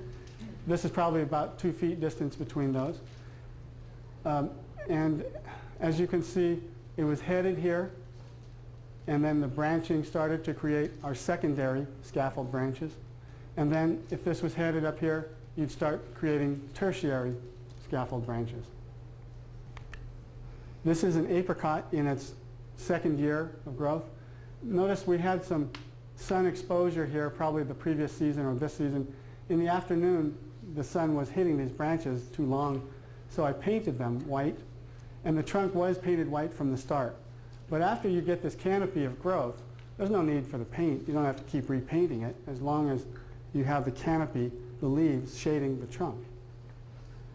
This is probably about 2 feet distance between those. And As you can see, it was headed here, and then the branching started to create our secondary scaffold branches. And then if this was headed up here, you'd start creating tertiary scaffold branches. This is an apricot in its second year of growth. Notice we had some sun exposure here, probably the previous season or this season. In the afternoon, the sun was hitting these branches too long, so I painted them white, and the trunk was painted white from the start. But after you get this canopy of growth, there's no need for the paint. You don't have to keep repainting it as long as you have the canopy, the leaves, shading the trunk.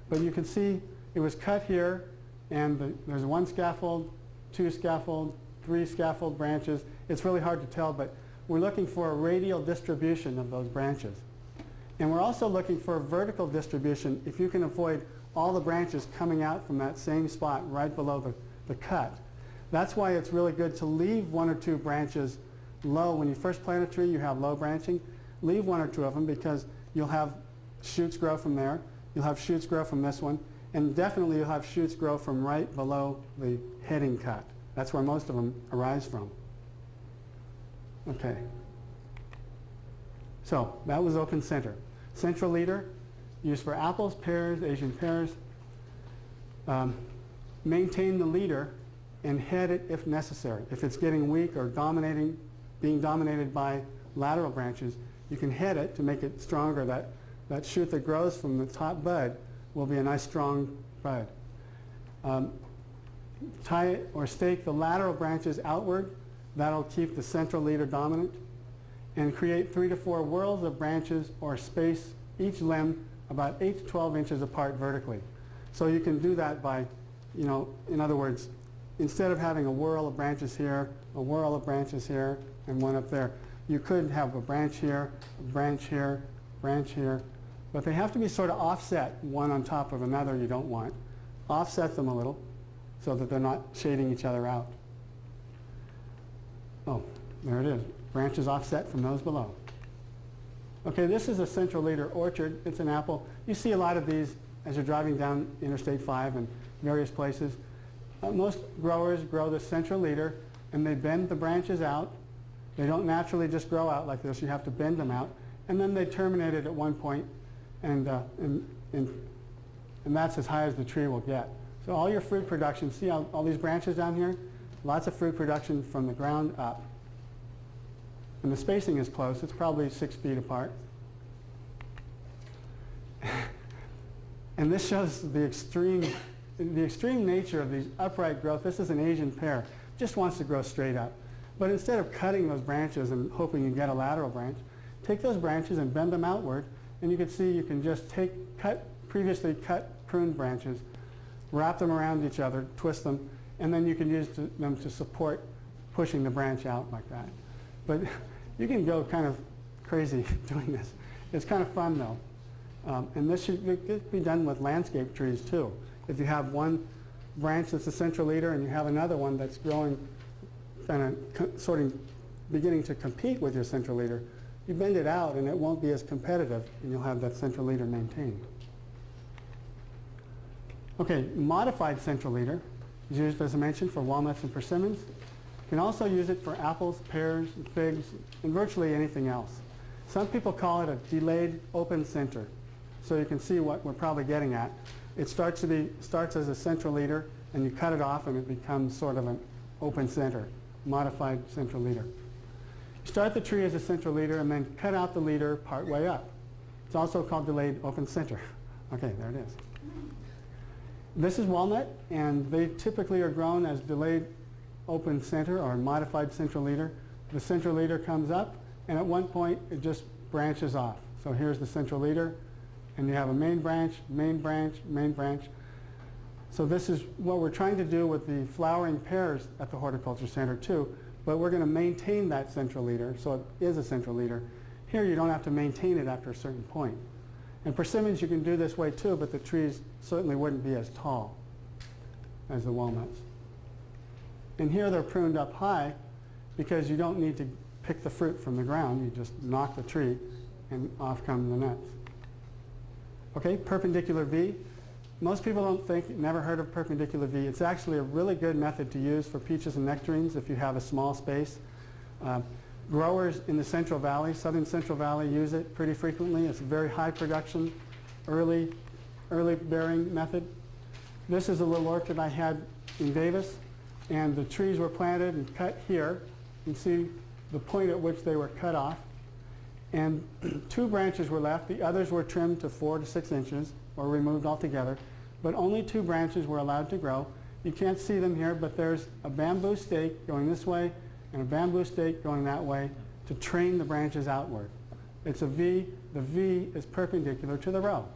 But you can see it was cut here, and there's one scaffold, two scaffold, three scaffold branches. It's really hard to tell, but we're looking for a radial distribution of those branches. And we're also looking for a vertical distribution if you can avoid all the branches coming out from that same spot right below the cut. That's why it's really good to leave one or two branches low. When you first plant a tree, you have low branching. Leave one or two of them because you'll have shoots grow from there. You'll have shoots grow from this one. And definitely you'll have shoots grow from right below the heading cut. That's where most of them arise from. Okay. So that was open center. Central leader, used for apples, pears, Asian pears. Maintain the leader and head it if necessary. If it's getting weak or being dominated by lateral branches, you can head it to make it stronger. That shoot that grows from the top bud will be a nice strong bud. Tie or stake the lateral branches outward. That'll keep the central leader dominant. And create 3 to 4 whirls of branches or space each limb about 8 to 12 inches apart vertically. So you can do that by, in other words, instead of having a whirl of branches here, a whirl of branches here, and one up there, you could have a branch here, a branch here, branch here, but they have to be sort of offset one on top of another you don't want. Offset them a little so that they're not shading each other out. Oh, there it is. Branches offset from those below. Okay, this is a central leader orchard. It's an apple. You see a lot of these as you're driving down Interstate 5 and various places. Most growers grow the central leader and they bend the branches out. They don't naturally just grow out like this. You have to bend them out. And then they terminate it at one point, and that's as high as the tree will get. So all your fruit production, see all these branches down here? Lots of fruit production from the ground up. And the spacing is close. It's probably 6 feet apart. And this shows the extreme nature of these upright growth. This is an Asian pear. Just wants to grow straight up. But instead of cutting those branches and hoping you get a lateral branch, take those branches and bend them outward. And you can see you can just previously cut prune branches, wrap them around each other, twist them, and then you can use them to support pushing the branch out like that. But you can go kind of crazy doing this. It's kind of fun though. And this should be done with landscape trees too. If you have one branch that's a central leader and you have another one that's growing, kind of beginning to compete with your central leader, you bend it out and it won't be as competitive and you'll have that central leader maintained. Okay, modified central leader is used, as I mentioned, for walnuts and persimmons. You can also use it for apples, pears, and figs, and virtually anything else. Some people call it a delayed open center. So you can see what we're probably getting at. It starts as a central leader, and you cut it off, and it becomes sort of an open center, modified central leader. You start the tree as a central leader, and then cut out the leader part way up. It's also called delayed open center. Okay, there it is. This is walnut, and they typically are grown as delayed open center or modified central leader. The central leader comes up, and at one point it just branches off. So here's the central leader, and you have a main branch, main branch, main branch. So this is what we're trying to do with the flowering pears at the Horticulture Center too, but we're going to maintain that central leader, so it is a central leader. Here you don't have to maintain it after a certain point. And persimmons you can do this way too, but the trees certainly wouldn't be as tall as the walnuts. And here they're pruned up high because you don't need to pick the fruit from the ground. You just knock the tree and off come the nuts. Okay, perpendicular V. Most people don't think, never heard of perpendicular V. It's actually a really good method to use for peaches and nectarines if you have a small space. Growers in the Central Valley, Southern Central Valley, use it pretty frequently. It's a very high production, early bearing method. This is a little orchard I had in Davis, and the trees were planted and cut here. You can see the point at which they were cut off. And 2 branches were left. The others were trimmed to 4 to 6 inches or removed altogether. But only 2 branches were allowed to grow. You can't see them here, but there's a bamboo stake going this way and a bamboo stake going that way to train the branches outward. It's a V. The V is perpendicular to the row.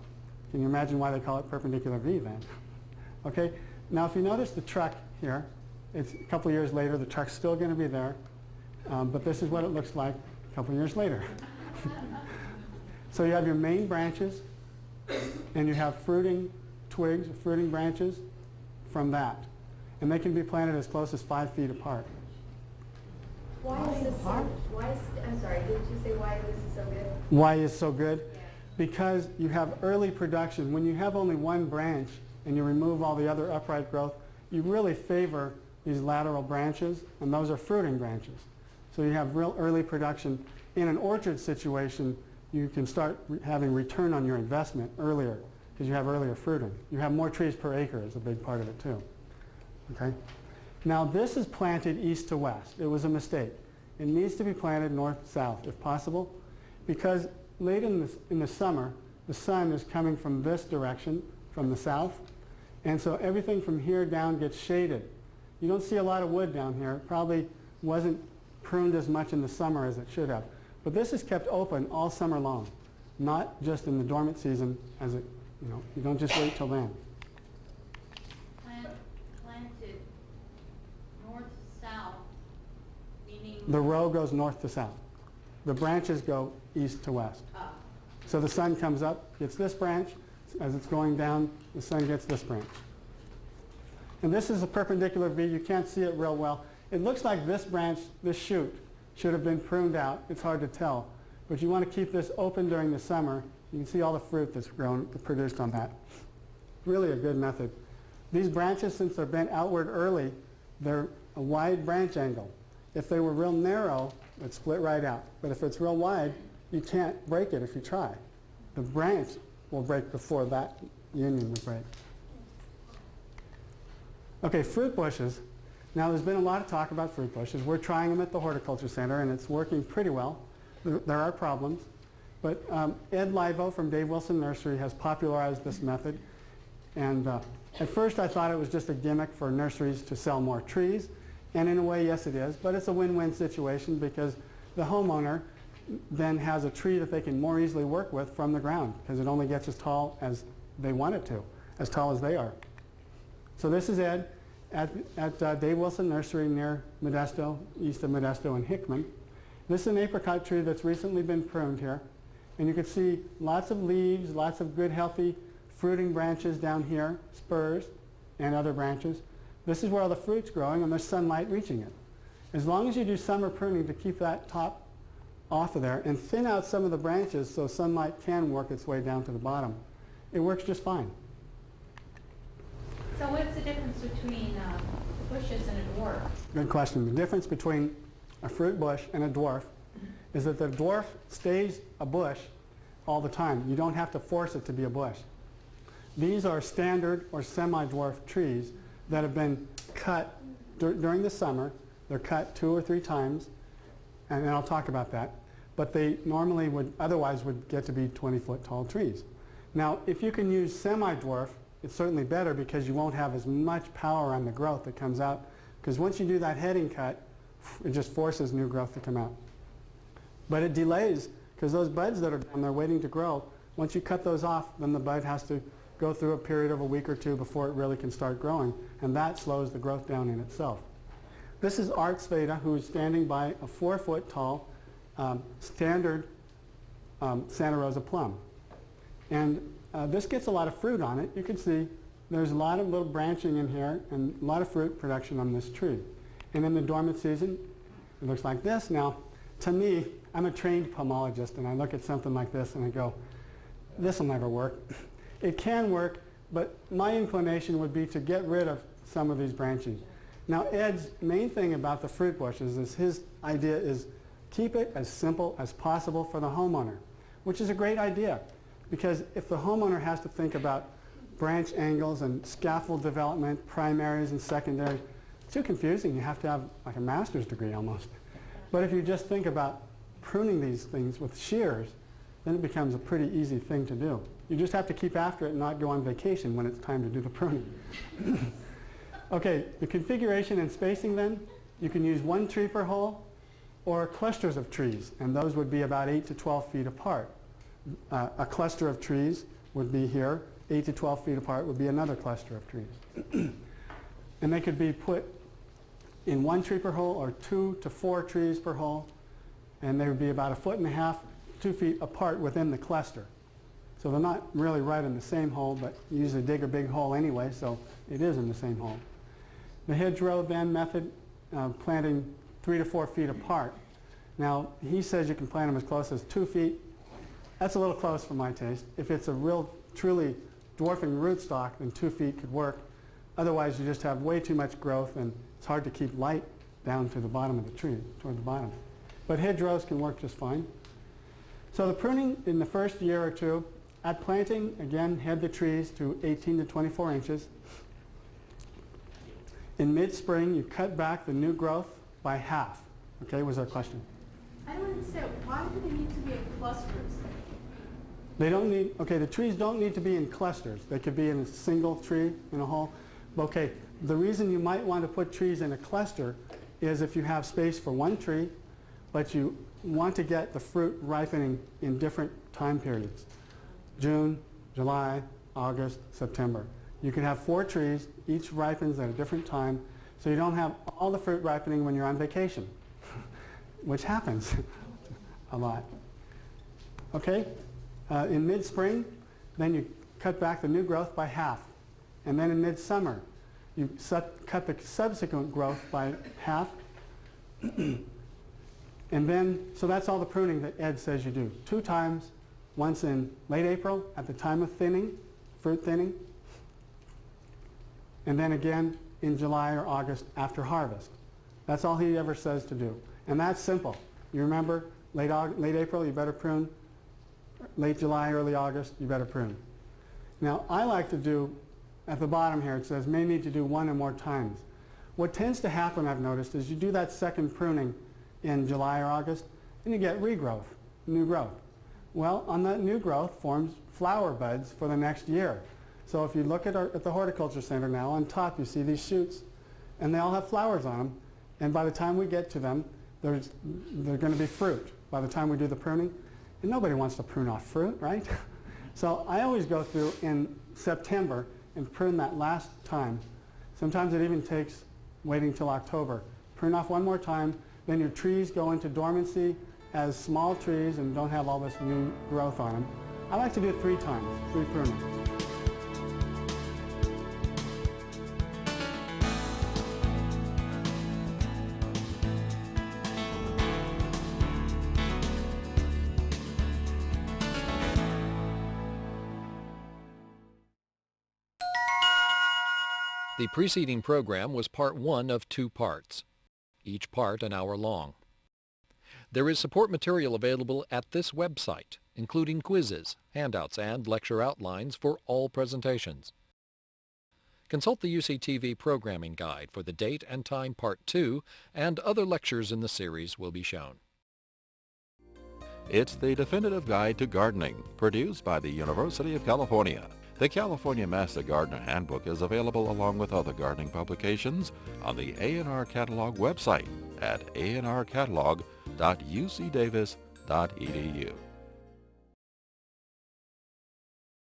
Can you imagine why they call it perpendicular V then? Okay. Now if you notice the truck here, it's a couple years later, the truck's still going to be there, but this is what it looks like a couple years later. So you have your main branches, and you have fruiting twigs, fruiting branches from that. And they can be planted as close as 5 feet apart. Why is this so, I'm sorry, did you say why this is so good? Why is so good? Yeah. Because you have early production. When you have only 1 branch and you remove all the other upright growth, you really favor these lateral branches, and those are fruiting branches. So you have real early production. In an orchard situation, you can start having return on your investment earlier because you have earlier fruiting. You have more trees per acre is a big part of it too. Okay? Now this is planted east to west. It was a mistake. It needs to be planted north-south if possible, because late in the summer, the sun is coming from this direction, from the south, and so everything from here down gets shaded. You don't see a lot of wood down here. It probably wasn't pruned as much in the summer as it should have. But this is kept open all summer long, not just in the dormant season as it, you don't just wait till then. Planted north-south, meaning? The row goes north to south. The branches go east to west. Oh. So the sun comes up, gets this branch. As it's going down, the sun gets this branch. And this is a perpendicular V. You can't see it real well. It looks like this branch, this shoot, should have been pruned out. It's hard to tell. But you want to keep this open during the summer. You can see all the fruit that's grown, produced on that. Really a good method. These branches, since they're bent outward early, they're a wide branch angle. If they were real narrow, it'd split right out. But if it's real wide, you can't break it if you try. The branch will break before that union would break. Okay, fruit bushes. Now there's been a lot of talk about fruit bushes. We're trying them at the Horticulture Center and it's working pretty well. There are problems. But Ed Livo from Dave Wilson Nursery has popularized this method. And at first I thought it was just a gimmick for nurseries to sell more trees. And in a way, yes it is. But it's a win-win situation because the homeowner then has a tree that they can more easily work with from the ground because it only gets as tall as they want it to, as tall as they are. So this is Ed at Dave Wilson Nursery near Modesto, east of Modesto and Hickman. This is an apricot tree that's recently been pruned here. And you can see lots of leaves, lots of good healthy fruiting branches down here, spurs and other branches. This is where all the fruit's growing and there's sunlight reaching it. As long as you do summer pruning to keep that top off of there and thin out some of the branches so sunlight can work its way down to the bottom, it works just fine. So what's the difference between bushes and a dwarf? Good question. The difference between a fruit bush and a dwarf is that the dwarf stays a bush all the time. You don't have to force it to be a bush. These are standard or semi-dwarf trees that have been cut during the summer. They're cut 2 or 3 times, and I'll talk about that. But they normally otherwise would get to be 20-foot tall trees. Now, if you can use semi-dwarf, it's certainly better because you won't have as much power on the growth that comes out. Because once you do that heading cut, it just forces new growth to come out. But it delays, because those buds that are down there waiting to grow, once you cut those off, then the bud has to go through a period of a week or 2 before it really can start growing. And that slows the growth down in itself. This is Art Sveda, who is standing by a 4-foot tall standard Santa Rosa plum. And this gets a lot of fruit on it. You can see there's a lot of little branching in here and a lot of fruit production on this tree. And in the dormant season, it looks like this. Now, to me, I'm a trained pomologist, and I look at something like this and I go, this will never work. It can work, but my inclination would be to get rid of some of these branching. Now Ed's main thing about the fruit bushes is his idea is keep it as simple as possible for the homeowner, which is a great idea, because if the homeowner has to think about branch angles and scaffold development, primaries and secondaries, it's too confusing. You have to have like a master's degree almost. But if you just think about pruning these things with shears, then it becomes a pretty easy thing to do. You just have to keep after it and not go on vacation when it's time to do the pruning. Okay, the configuration and spacing then, you can use 1 tree per hole or clusters of trees, and those would be about 8 to 12 feet apart. A cluster of trees would be here, 8 to 12 feet apart would be another cluster of trees. And they could be put in 1 tree per hole or 2 to 4 trees per hole, and they would be about 1.5 feet, 2 feet apart within the cluster. So they're not really right in the same hole, but you usually dig a big hole anyway, so it is in the same hole. The hedgerow then method, planting 3 to 4 feet apart. Now he says you can plant them as close as 2 feet. That's a little close for my taste. If it's a real, truly dwarfing rootstock, then 2 feet could work. Otherwise you just have way too much growth and it's hard to keep light down to the bottom of the tree, toward the bottom. But hedgerows can work just fine. So the pruning in the first year or two, at planting, again, head the trees to 18 to 24 inches. In mid-spring, you cut back the new growth by half. Okay, was our question? I don't understand. Why do they need to be in clusters? They don't need, okay, the trees don't need to be in clusters. They could be in a single tree in a hole. Okay, the reason you might want to put trees in a cluster is if you have space for 1 tree, but you want to get the fruit ripening in different time periods. June, July, August, September. You can have 4 trees, each ripens at a different time, so you don't have all the fruit ripening when you're on vacation, which happens a lot. Okay, in mid-spring, then you cut back the new growth by half. And then in midsummer, you cut the subsequent growth by half. And then, so that's all the pruning that Ed says you do. 2 times, once in late April at the time of thinning, fruit thinning, and then again in July or August after harvest. That's all he ever says to do. And that's simple. You remember, late April, you better prune. Late July, early August, you better prune. Now, I like to do, at the bottom here, it says may need to do 1 or more times. What tends to happen, I've noticed, is you do that second pruning in July or August, and you get regrowth, new growth. Well, on that new growth forms flower buds for the next year. So if you look at the Horticulture Center now, on top you see these shoots, and they all have flowers on them, and by the time we get to them, they're going to be fruit by the time we do the pruning. And nobody wants to prune off fruit, right? So I always go through in September and prune that last time. Sometimes it even takes waiting till October. Prune off 1 more time, then your trees go into dormancy as small trees and don't have all this new growth on them. I like to do it 3 times, 3 prunings. The preceding program was part 1 of 2 parts, each part an hour long. There is support material available at this website, including quizzes, handouts, and lecture outlines for all presentations. Consult the UCTV programming guide for the date and time part 2, and other lectures in the series will be shown. It's the definitive guide to gardening, produced by the University of California. The California Master Gardener Handbook is available along with other gardening publications on the A&R Catalog website at anrcatalog.ucdavis.edu.